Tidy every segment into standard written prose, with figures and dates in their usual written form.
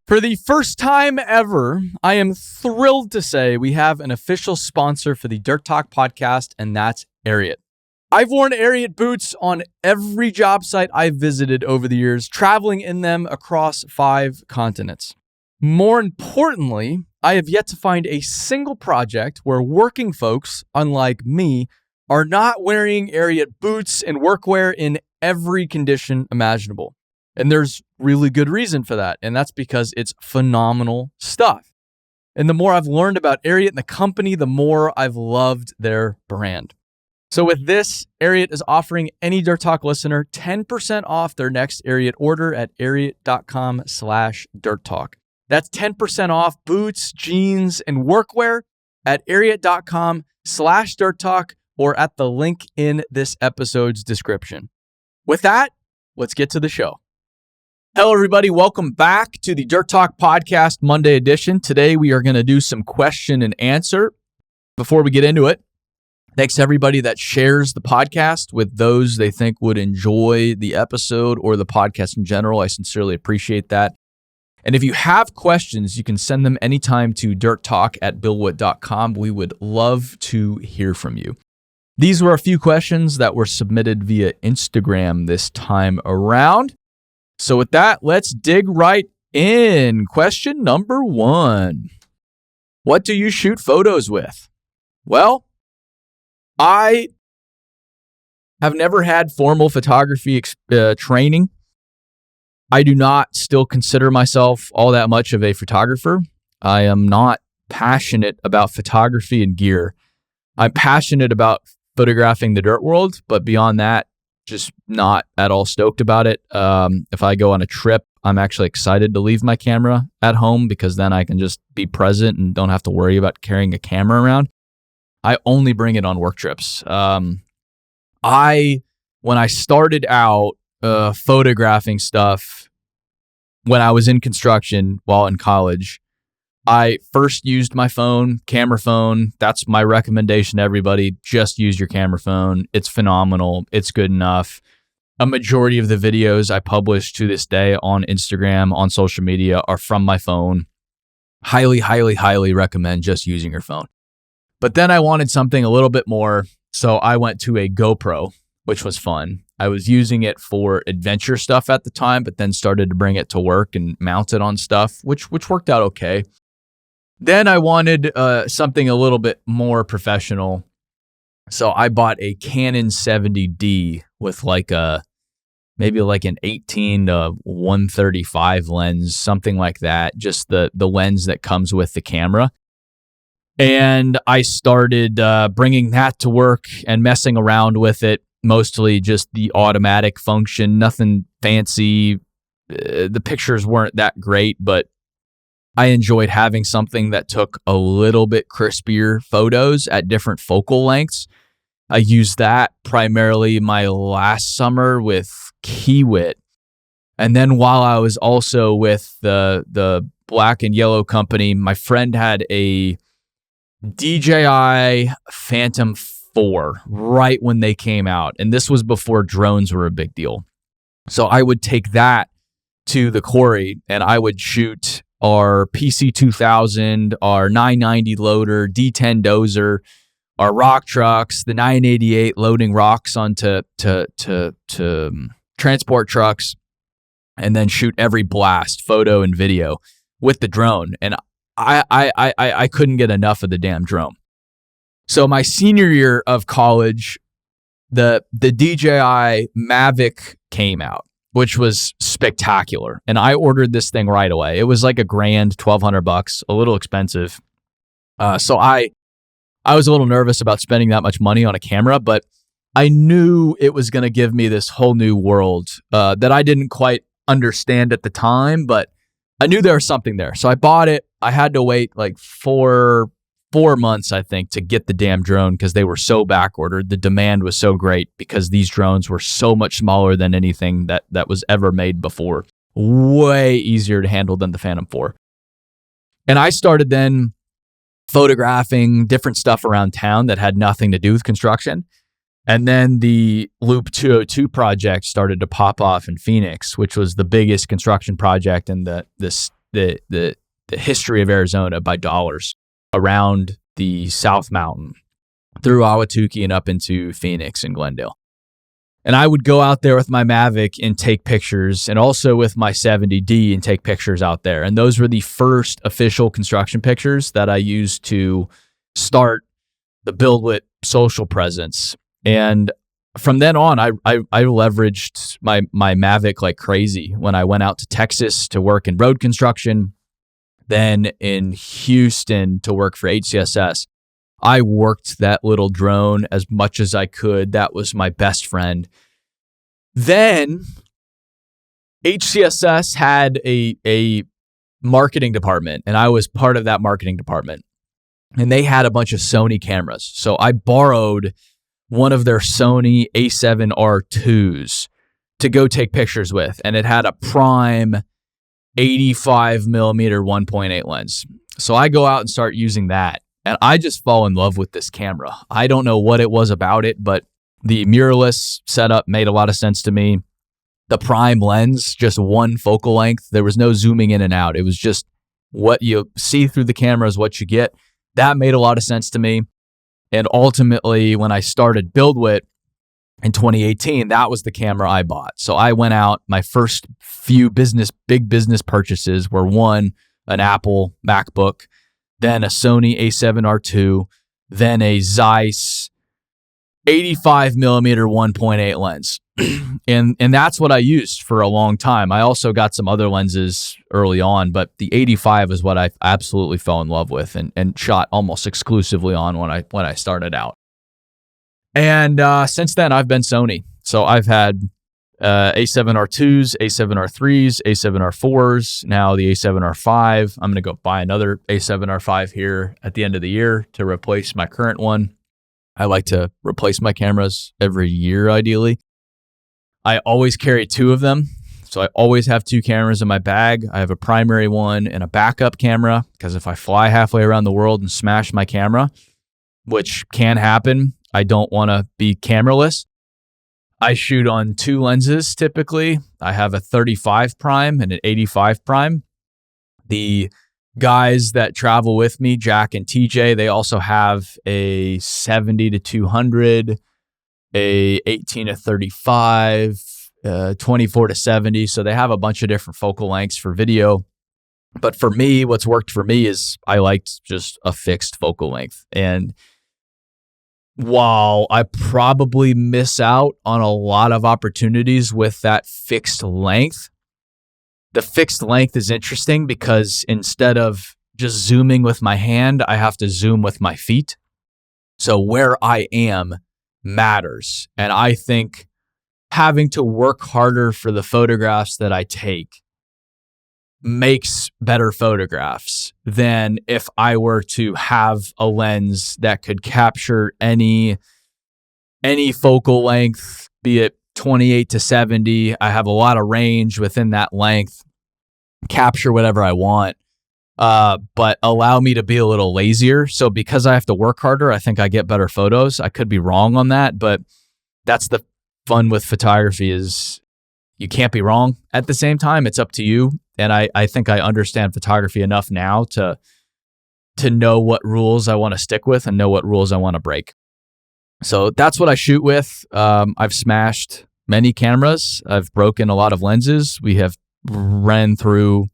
For the first time ever, I am thrilled to say we have an official sponsor for the Dirt Talk podcast, and that's Ariat. I've worn Ariat boots on every job site I've visited over the years, traveling in them across 5 continents. More importantly, I have yet to find a single project where working folks, unlike me, are not wearing Ariat boots and workwear in every condition imaginable. And there's really good reason for that, and that's because it's phenomenal stuff. And the more I've learned about Ariat and the company, the more I've loved their brand. So with this, Ariat is offering any Dirt Talk listener 10% off their next Ariat order at ariat.com/dirttalk. That's 10% off boots, jeans, and workwear at ariat.com/dirttalk or at the link in this episode's description. With that, let's get to the show. Hello, everybody. Welcome back to the Dirt Talk Podcast Monday edition. Today, we are going to do some question and answer. Before we get into it, thanks to everybody that shares the podcast with those they think would enjoy the episode or the podcast in general. I sincerely appreciate that. And if you have questions, you can send them anytime to dirttalk@billwood.com. We would love to hear from you. These were a few questions that were submitted via Instagram this time around. So with that, let's dig right in. Question number 1. What do you shoot photos with? Well, I have never had formal photography training. I do not still consider myself all that much of a photographer. I am not passionate about photography and gear. I'm passionate about photographing the dirt world, but beyond that, just not at all stoked about it. If I go on a trip, I'm actually excited to leave my camera at home because then I can just be present and don't have to worry about carrying a camera around. I only bring it on work trips. When I started out photographing stuff when I was in construction while in college, I first used my phone, camera phone. That's my recommendation to everybody. Just use your camera phone. It's phenomenal. It's good enough. A majority of the videos I publish to this day on Instagram, on social media, are from my phone. Highly, highly, highly recommend just using your phone. But then I wanted something a little bit more, so I went to a GoPro, which was fun. I was using it for adventure stuff at the time, but then started to bring it to work and mount it on stuff, which worked out okay. Then I wanted something a little bit more professional. So I bought a Canon 70D with maybe an 18 to 135 lens, something like that. Just the lens that comes with the camera. And I started bringing that to work and messing around with it. Mostly just the automatic function, nothing fancy. The pictures weren't that great, but I enjoyed having something that took a little bit crispier photos at different focal lengths. I used that primarily my last summer with Kiwit. And then while I was also with the Black and Yellow company, my friend had a DJI Phantom 4 right when they came out. And this was before drones were a big deal. So I would take that to the quarry and I would shoot our PC2000, our 990 loader, D10 dozer, our rock trucks, the 988 loading rocks onto transport trucks, and then shoot every blast, photo and video with the drone. And I couldn't get enough of the damn drone. So my senior year of college, the DJI Mavic came out, which was spectacular. And I ordered this thing right away. It was like $1,000, $1,200, a little expensive. So I was a little nervous about spending that much money on a camera, but I knew it was going to give me this whole new world that I didn't quite understand at the time, but I knew there was something there. So I bought it. I had to wait like four months, I think, to get the damn drone because they were so back ordered. The demand was so great because these drones were so much smaller than anything that was ever made before. Way easier to handle than the Phantom 4. And I started then photographing different stuff around town that had nothing to do with construction. And then the Loop 202 project started to pop off in Phoenix, which was the biggest construction project in the the history of Arizona by dollars around the South Mountain through Ahwatukee and up into Phoenix and Glendale. And I would go out there with my Mavic and take pictures, and also with my 70D and take pictures out there. And those were the first official construction pictures that I used to start the BuildWit social presence. And from then on, I leveraged my Mavic like crazy when I went out to Texas to work in road construction, then in Houston to work for HCSS. I worked that little drone as much as I could. That was my best friend. Then HCSS had a marketing department, and I was part of that marketing department. And they had a bunch of Sony cameras. So I borrowed one of their Sony A7R2s to go take pictures with. And it had a prime 85 millimeter 1.8 lens. So I go out and start using that. And I just fall in love with this camera. I don't know what it was about it, but the mirrorless setup made a lot of sense to me. The prime lens, just one focal length. There was no zooming in and out. It was just what you see through the camera is what you get. That made a lot of sense to me. And ultimately, when I started BuildWit in 2018, that was the camera I bought. So I went out, my first few big business purchases were one, an Apple MacBook, then a Sony A7R2, then a Zeiss 85 millimeter 1.8 lens. and that's what I used for a long time. I also got some other lenses early on, but the 85 is what I absolutely fell in love with and shot almost exclusively on when I started out. And since then, I've been Sony. So I've had A7R2s, A7R3s, A7R4s, now the A7R5. I'm going to go buy another A7R5 here at the end of the year to replace my current one. I like to replace my cameras every year, ideally. I always carry two of them. So I always have two cameras in my bag. I have a primary one and a backup camera, because if I fly halfway around the world and smash my camera, which can happen, I don't want to be cameraless. I shoot on two lenses typically. I have a 35 prime and an 85 prime. The guys that travel with me, Jack and TJ, they also have a 70 to 200, a 18 to 35, 24 to 70. So they have a bunch of different focal lengths for video. But for me, what's worked for me is I liked just a fixed focal length. And while I probably miss out on a lot of opportunities with that fixed length, the fixed length is interesting because instead of just zooming with my hand, I have to zoom with my feet. So where I am matters. And I think having to work harder for the photographs that I take makes better photographs than if I were to have a lens that could capture any focal length, be it 28 to 70. I have a lot of range within that length, capture whatever I want, but allow me to be a little lazier. So because I have to work harder, I think I get better photos. I could be wrong on that, but that's the fun with photography, is you can't be wrong. At the same time, it's up to you. And I think I understand photography enough now to know what rules I want to stick with and know what rules I want to break. So that's what I shoot with. I've smashed many cameras. I've broken a lot of lenses. We have ran through,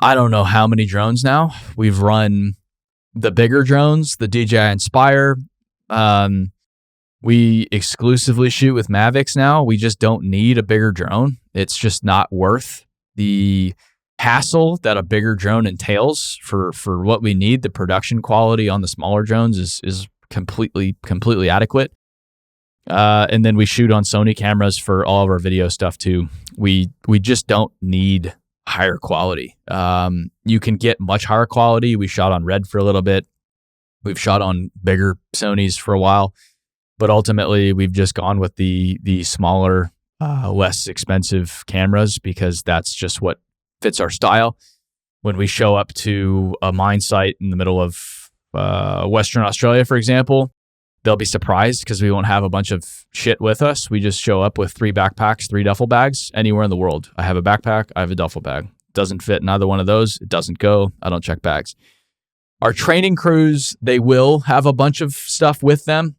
I don't know how many drones now. We've run the bigger drones, the DJI Inspire. We exclusively shoot with Mavics now. We just don't need a bigger drone. It's just not worth the hassle that a bigger drone entails for what we need. The production quality on the smaller drones is completely adequate. And then we shoot on Sony cameras for all of our video stuff too. We just don't need higher quality. You can get much higher quality. We shot on Red for a little bit. We've shot on bigger Sonys for a while, but ultimately we've just gone with the smaller, less expensive cameras because that's just what fits our style. When we show up to a mine site in the middle of Western Australia, for example, they'll be surprised because we won't have a bunch of shit with us. We just show up with 3 backpacks, 3 duffel bags anywhere in the world. I have a backpack, I have a duffel bag. doesn't fit in either one of those, it doesn't go. I don't check bags. Our training crews, they will have a bunch of stuff with them,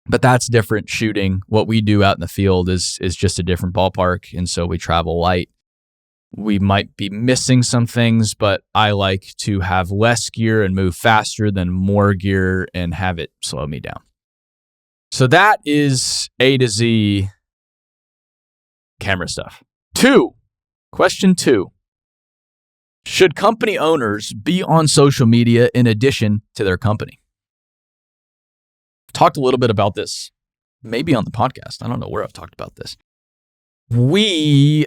but that's different shooting. What we do out in the field is just a different ballpark, and so we travel light. We might be missing some things, but I like to have less gear and move faster than more gear and have it slow me down. So that is A to Z camera stuff. Question 2. Should company owners be on social media in addition to their company? I've talked a little bit about this, maybe on the podcast. I don't know where I've talked about this. We,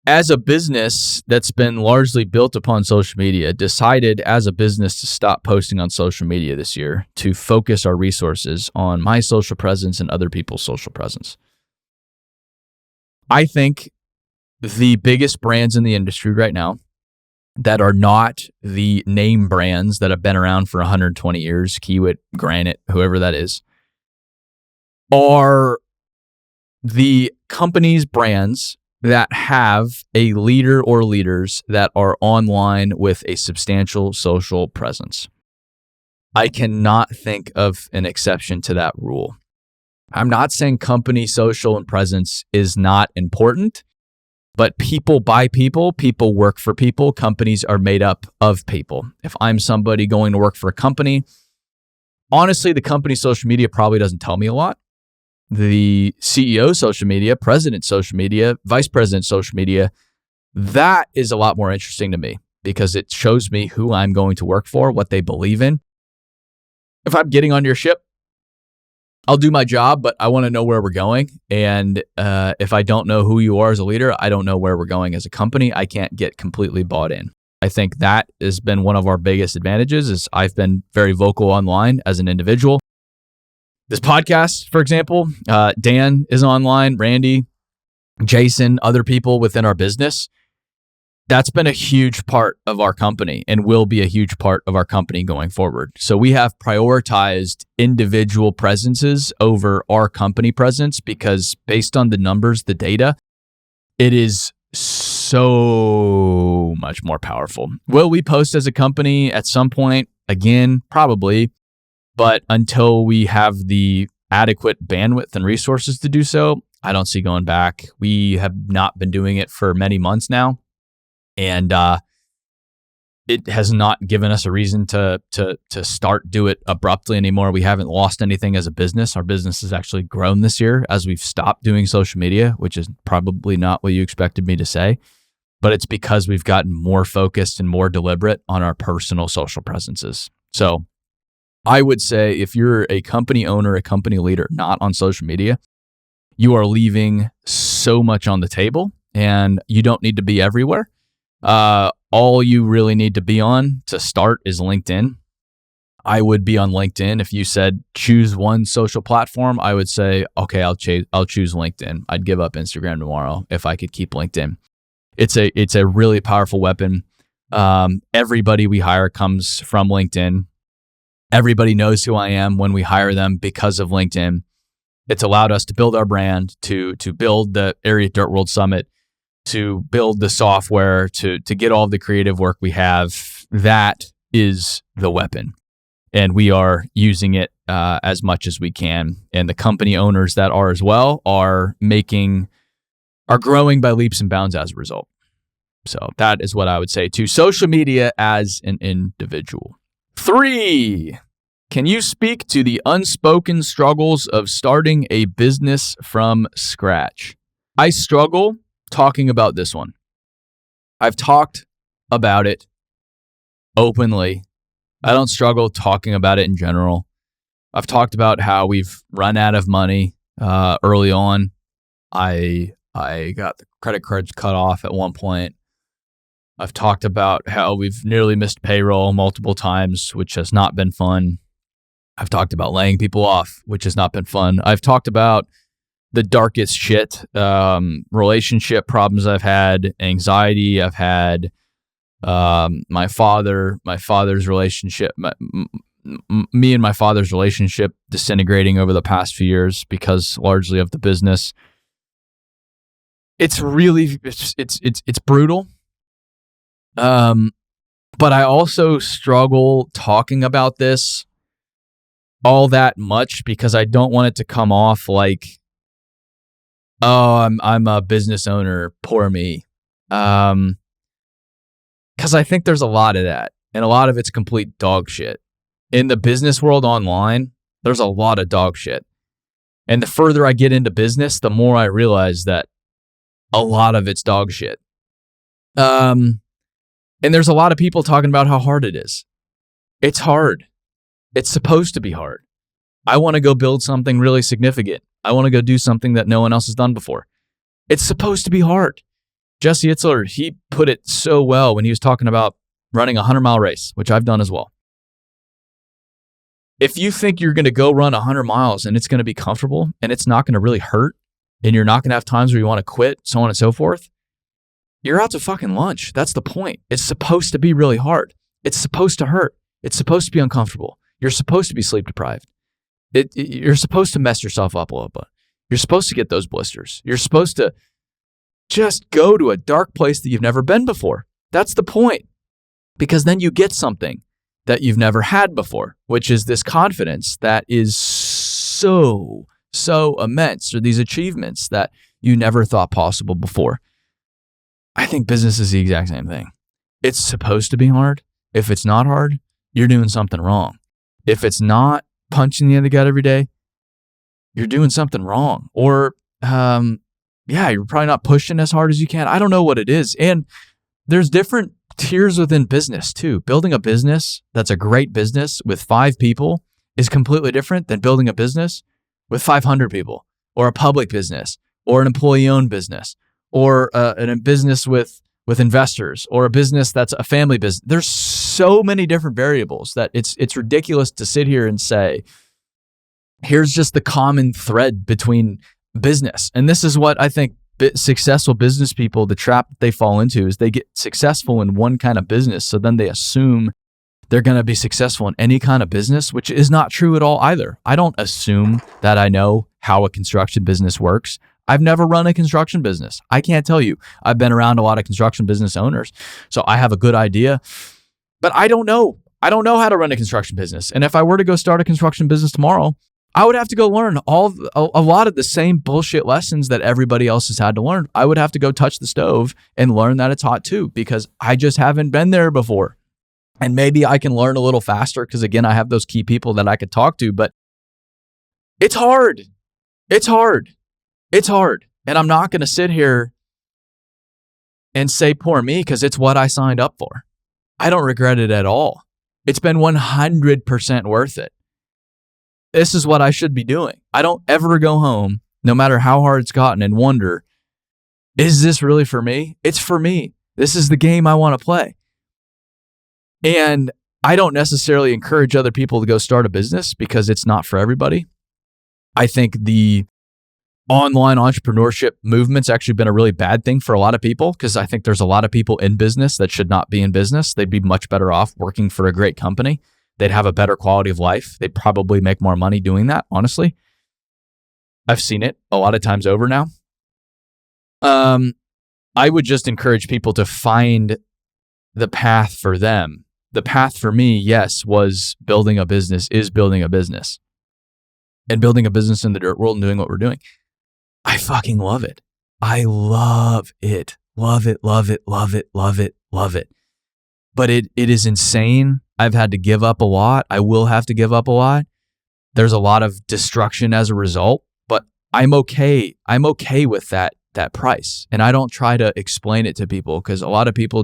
as a business that's been largely built upon social media, decided as a business to stop posting on social media this year to focus our resources on my social presence and other people's social presence. I think the biggest brands in the industry right now that are not the name brands that have been around for 120 years, Kiewit, Granite, whoever that is, are the companies, brands that have a leader or leaders that are online with a substantial social presence. I cannot think of an exception to that rule. I'm not saying company social and presence is not important, but people buy people, people work for people, companies are made up of people. If I'm somebody going to work for a company, honestly, the company's social media probably doesn't tell me a lot. The CEO social media, president social media, vice president social media, that is a lot more interesting to me because it shows me who I'm going to work for, what they believe in. If I'm getting on your ship, I'll do my job, but I want to know where we're going. And if I don't know who you are as a leader, I don't know where we're going as a company. I can't get completely bought in. I think that has been one of our biggest advantages is I've been very vocal online as an individual. This podcast, for example, Dan is online, Randy, Jason, other people within our business. That's been a huge part of our company and will be a huge part of our company going forward. So we have prioritized individual presences over our company presence because based on the numbers, the data, it is so much more powerful. Will we post as a company at some point? Again, probably. But until we have the adequate bandwidth and resources to do so, I don't see going back. We have not been doing it for many months now. And it has not given us a reason to do it abruptly anymore. We haven't lost anything as a business. Our business has actually grown this year as we've stopped doing social media, which is probably not what you expected me to say. But it's because we've gotten more focused and more deliberate on our personal social presences. So I would say if you're a company owner, a company leader, not on social media, you are leaving so much on the table and you don't need to be everywhere. All you really need to be on to start is LinkedIn. I would be on LinkedIn. If you said choose one social platform, I would say, okay, I'll choose LinkedIn. I'd give up Instagram tomorrow if I could keep LinkedIn. It's a really powerful weapon. Everybody we hire comes from LinkedIn. Everybody knows who I am when we hire them because of LinkedIn. It's allowed us to build our brand, to build the Area Dirt World Summit, to build the software, to get all the creative work we have. That is the weapon. And we are using it as much as we can. And the company owners that are as well are growing by leaps and bounds as a result. So that is what I would say to social media as an individual. 3, can you speak to the unspoken struggles of starting a business from scratch? I struggle talking about this one. I've talked about it openly. I don't struggle talking about it in general. I've talked about how we've run out of money early on. I got the credit cards cut off at one point. I've talked about how we've nearly missed payroll multiple times, which has not been fun. I've talked about laying people off, which has not been fun. I've talked about the darkest shit, relationship problems I've had, anxiety I've had, my father's relationship, me and my father's relationship disintegrating over the past few years because largely of the business. It's really, it's brutal. But I also struggle talking about this all that much because I don't want it to come off like, oh, I'm a business owner, poor me. Because I think there's a lot of that, and a lot of it's complete dog shit. In the business world online, there's a lot of dog shit. And the further I get into business, the more I realize that a lot of it's dog shit. And there's a lot of people talking about how hard it is. It's hard. It's supposed to be hard. I want to go build something really significant. I want to go do something that no one else has done before. It's supposed to be hard. Jesse Itzler, he put it so well when he was talking about running a 100-mile race, which I've done as well. If you think you're going to go run 100 miles and it's going to be comfortable and it's not going to really hurt and you're not going to have times where you want to quit, so on and so forth, you're out to fucking lunch. That's the point. It's supposed to be really hard. It's supposed to hurt. It's supposed to be uncomfortable. You're supposed to be sleep deprived. You're supposed to mess yourself up a little bit. You're supposed to get those blisters. You're supposed to just go to a dark place that you've never been before. That's the point. Because then you get something that you've never had before, which is this confidence that is so immense, or these achievements that you never thought possible before. I think business is the exact same thing. It's supposed to be hard. If it's not hard, you're doing something wrong. If it's not punching you in the gut every day, you're doing something wrong. Or, you're probably not pushing as hard as you can. I don't know what it is. And there's different tiers within business too. Building a business that's a great business with 5 people is completely different than building a business with 500 people, or a public business, or an employee-owned business, or a business with investors, or a business that's a family business. There's so many different variables that it's ridiculous to sit here and say, here's just the common thread between business. And this is what I think successful business people, the trap that they fall into is they get successful in one kind of business. So then they assume they're going to be successful in any kind of business, which is not true at all either. I don't assume that I know how a construction business works. I've never run a construction business. I can't tell you. I've been around a lot of construction business owners, so I have a good idea, but I don't know. I don't know how to run a construction business. And if I were to go start a construction business tomorrow, I would have to go learn a lot of the same bullshit lessons that everybody else has had to learn. I would have to go touch the stove and learn that it's hot too, because I just haven't been there before. And maybe I can learn a little faster because, again, I have those key people that I could talk to, but it's hard. It's hard. It's hard. And I'm not going to sit here and say, poor me, because it's what I signed up for. I don't regret it at all. It's been 100% worth it. This is what I should be doing. I don't ever go home, no matter how hard it's gotten, and wonder, is this really for me? It's for me. This is the game I want to play. And I don't necessarily encourage other people to go start a business because it's not for everybody. I think the online entrepreneurship movement's actually been a really bad thing for a lot of people, because I think there's a lot of people in business that should not be in business. They'd be much better off working for a great company. They'd have a better quality of life. They'd probably make more money doing that, honestly. I've seen it a lot of times over now. I would just encourage people to find the path for them. The path for me, yes, was building a business, is building a business. And building a business in the dirt world and doing what we're doing. I fucking love it. I love it. Love it, love it, love it, love it, love it. But it is insane. I've had to give up a lot. I will have to give up a lot. There's a lot of destruction as a result, but I'm okay. I'm okay with that price. And I don't try to explain it to people, because a lot of people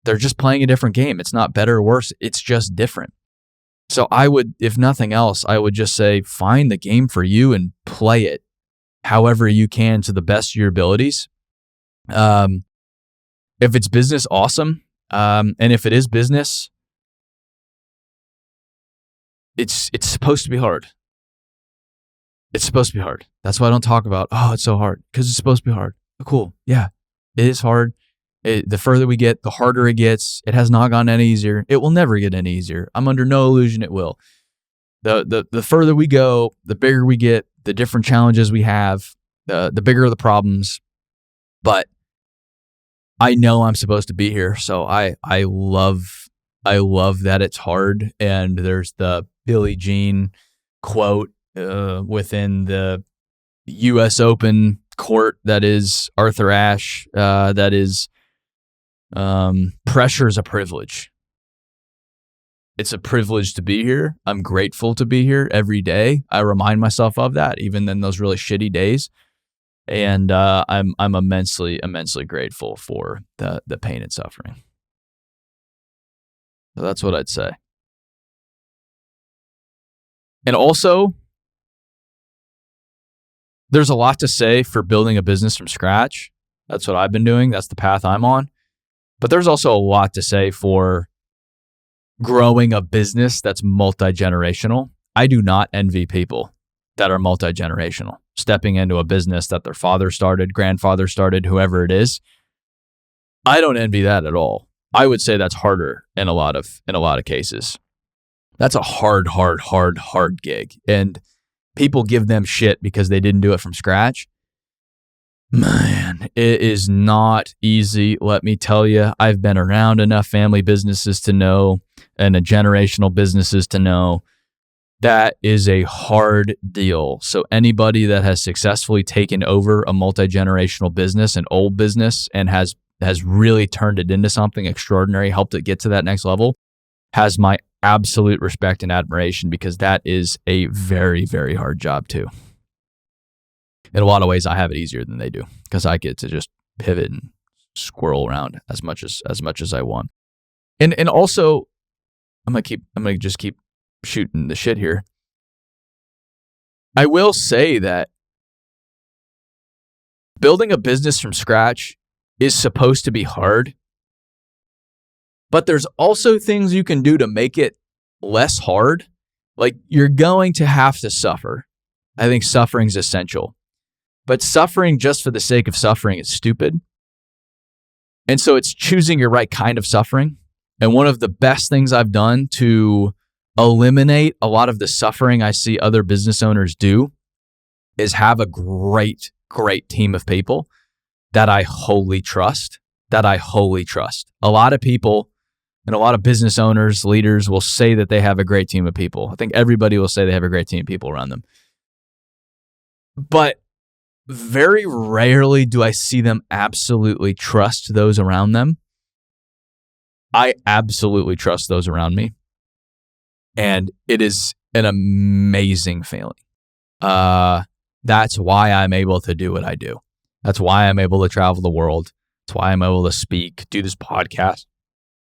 they're just playing a different game. It's not better or worse. It's just different. So I would, if nothing else, I would just say, find the game for you and play it however you can to the best of your abilities. If it's business, awesome. And if it is business, it's supposed to be hard. It's supposed to be hard. That's why I don't talk about, oh, it's so hard, because it's supposed to be hard. Cool. Yeah, it is hard. The further we get, the harder it gets. It has not gotten any easier. It will never get any easier. I'm under no illusion it will. The further we go, the bigger we get, the different challenges we have, the bigger the problems. But I know I'm supposed to be here. So I love that it's hard. And there's the Billie Jean quote within the U.S. Open court that is Arthur Ashe, that is, pressure is a privilege. It's a privilege to be here. I'm grateful to be here every day. I remind myself of that, even in those really shitty days. And I'm immensely grateful for the pain and suffering. So that's what I'd say. And also, there's a lot to say for building a business from scratch. That's what I've been doing. That's the path I'm on. But there's also a lot to say for growing a business that's multi-generational. I do not envy people that are multi-generational, stepping into a business that their father started, grandfather started, whoever it is. I don't envy that at all. I would say that's harder in a lot of cases. That's a hard gig. And people give them shit because they didn't do it from scratch. Man, it is not easy. Let me tell you, I've been around enough family businesses to know, and generational businesses to know, that is a hard deal. So anybody that has successfully taken over a multi-generational business, an old business, and has really turned it into something extraordinary, helped it get to that next level, has my absolute respect and admiration, because that is a very, very hard job too. In a lot of ways, I have it easier than they do because I get to just pivot and squirrel around as much as I want. And also, I'm gonna just keep shooting the shit here. I will say that building a business from scratch is supposed to be hard, but there's also things you can do to make it less hard. Like, you're going to have to suffer. I think suffering is essential. But suffering just for the sake of suffering is stupid. And so it's choosing your right kind of suffering. And one of the best things I've done to eliminate a lot of the suffering I see other business owners do is have a great team of people that I wholly trust. A lot of people and a lot of business owners, leaders will say that they have a great team of people. I think everybody will say they have a great team of people around them. But very rarely do I see them absolutely trust those around them. I absolutely trust those around me. And it is an amazing feeling. That's why I'm able to do what I do. That's why I'm able to travel the world. That's why I'm able to speak, do this podcast.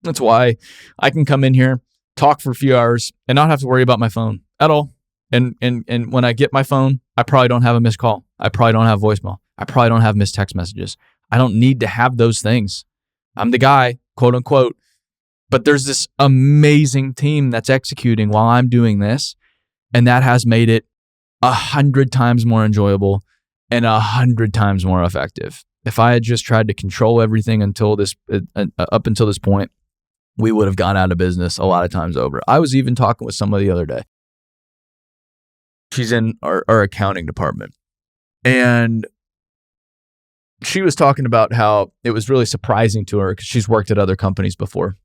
That's why I can come in here, talk for a few hours, and not have to worry about my phone at all. And when I get my phone, I probably don't have a missed call. I probably don't have voicemail. I probably don't have missed text messages. I don't need to have those things. I'm the guy, quote unquote. But there's this amazing team that's executing while I'm doing this. And that has made it 100 times more enjoyable and 100 times more effective. If I had just tried to control everything up until this point, we would have gone out of business a lot of times over. I was even talking with somebody the other day. She's in our accounting department. And she was talking about how it was really surprising to her, because she's worked at other companies before,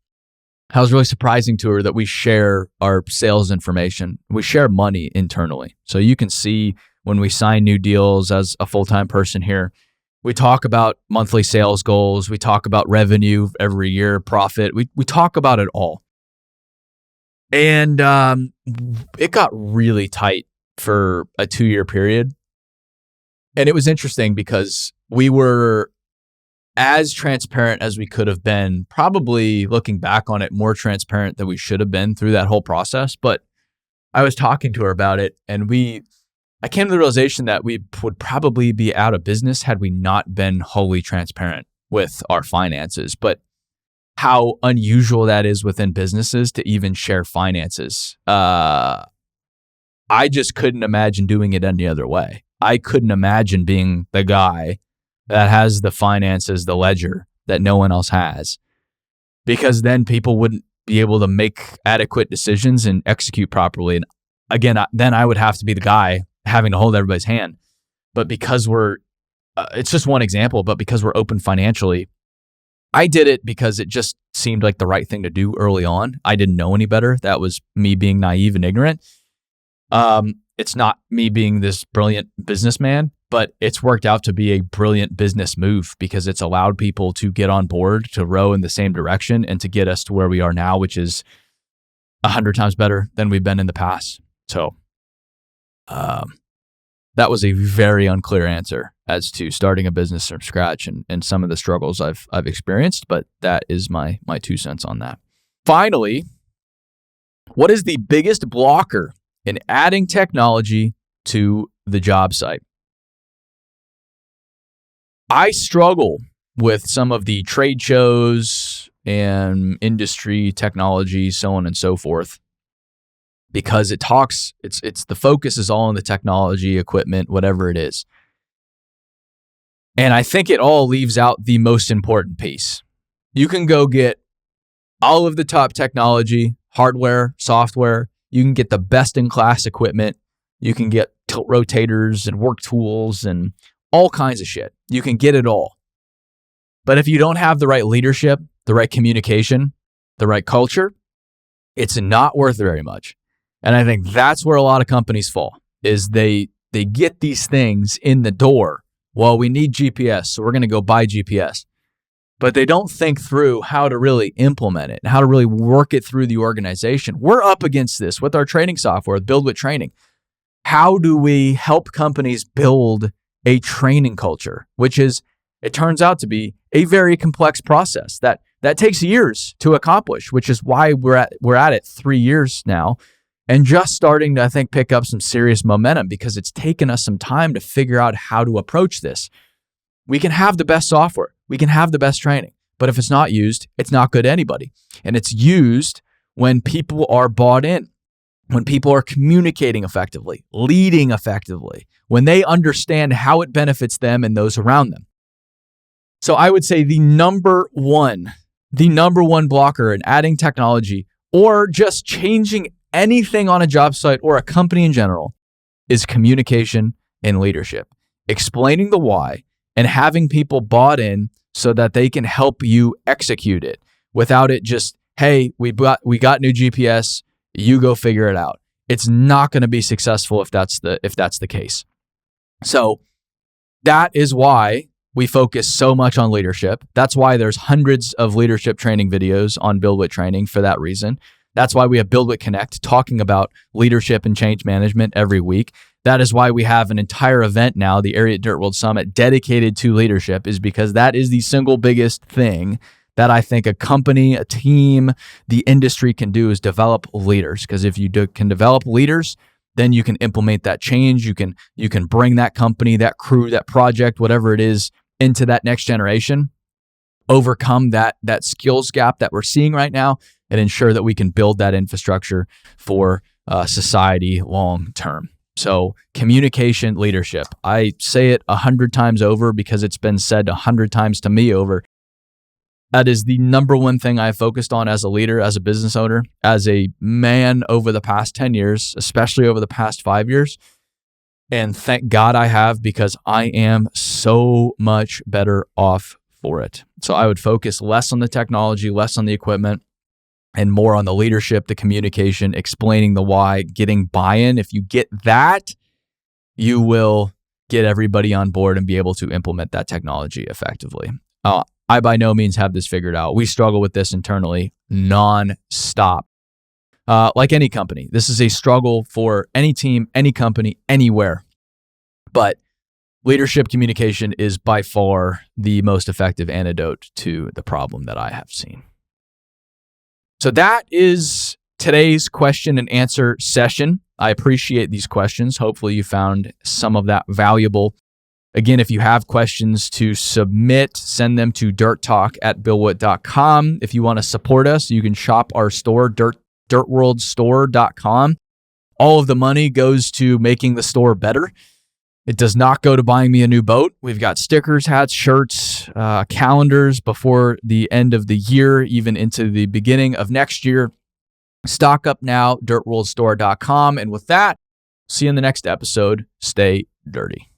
how it was really surprising to her that we share our sales information. We share money internally. So you can see when we sign new deals as a full-time person here, we talk about monthly sales goals. We talk about revenue every year, profit. We talk about it all. And it got really tight for a 2-year period. And it was interesting because we were as transparent as we could have been, probably looking back on it, more transparent than we should have been through that whole process. But I was talking to her about it, and I came to the realization that we would probably be out of business had we not been wholly transparent with our finances. But how unusual that is within businesses to even share finances. I just couldn't imagine doing it any other way. I couldn't imagine being the guy that has the finances, the ledger that no one else has, because then people wouldn't be able to make adequate decisions and execute properly. And again, then I would have to be the guy having to hold everybody's hand. But because it's just one example, but because we're open financially, I did it because it just seemed like the right thing to do early on. I didn't know any better. That was me being naive and ignorant. It's not me being this brilliant businessman, but it's worked out to be a brilliant business move because it's allowed people to get on board, to row in the same direction, and to get us to where we are now, which is 100 times better than we've been in the past. So that was a very unclear answer as to starting a business from scratch and some of the struggles I've experienced, but that is my 2 cents on that. Finally, what is the biggest blocker in adding technology to the job site? I struggle with some of the trade shows and industry technology, so on and so forth, because it's the focus is all on the technology, equipment, whatever it is. And I think it all leaves out the most important piece. You can go get all of the top technology, hardware, software. You can get the best in class equipment. You can get tilt rotators and work tools and all kinds of shit. You can get it all. But if you don't have the right leadership, the right communication, the right culture, it's not worth very much. And I think that's where a lot of companies fall, is they get these things in the door. Well, we need GPS, so we're going to go buy GPS. But they don't think through how to really implement it and how to really work it through the organization. We're up against this with our training software, Build with Training. How do we help companies build a training culture, which is, it turns out to be a very complex process that takes years to accomplish, which is why we're at it 3 years now and just starting to, I think, pick up some serious momentum because it's taken us some time to figure out how to approach this. We can have the best software. We can have the best training, but if it's not used, it's not good to anybody. And it's used when people are bought in, when people are communicating effectively, leading effectively, when they understand how it benefits them and those around them. So I would say the number one blocker in adding technology or just changing anything on a job site or a company in general is communication and leadership. Explaining the why and having people bought in so that they can help you execute it without it just, hey, we got new GPS, you go figure it out. It's not going to be successful if that's the case. So that is why we focus so much on leadership. That's why there's hundreds of leadership training videos on Build With Training for that reason. That's why we have Build With Connect talking about leadership and change management every week. That is why we have an entire event now, the Area Dirt World Summit, dedicated to leadership, is because that is the single biggest thing that I think a company, a team, the industry can do is develop leaders. Because if you can develop leaders, then you can implement that change. You can bring that company, that crew, that project, whatever it is, into that next generation, overcome that skills gap that we're seeing right now, and ensure that we can build that infrastructure for society long term. So communication, leadership. I say it 100 times over because it's been said 100 times to me over. That is the number one thing I focused on as a leader, as a business owner, as a man over the past 10 years, especially over the past 5 years. And thank God I have, because I am so much better off for it. So I would focus less on the technology, less on the equipment, and more on the leadership, the communication, explaining the why, getting buy-in. If you get that, you will get everybody on board and be able to implement that technology effectively. I by no means have this figured out. We struggle with this internally nonstop. Like any company, this is a struggle for any team, any company, anywhere. But leadership communication is by far the most effective antidote to the problem that I have seen. So that is today's question and answer session. I appreciate these questions. Hopefully you found some of that valuable. Again, if you have questions to submit, send them to dirttalk@billwood.com. If you want to support us, you can shop our store, dirtworldstore.com. All of the money goes to making the store better. It does not go to buying me a new boat. We've got stickers, hats, shirts, calendars before the end of the year, even into the beginning of next year. Stock up now, dirtworldstore.com. And with that, see you in the next episode. Stay dirty.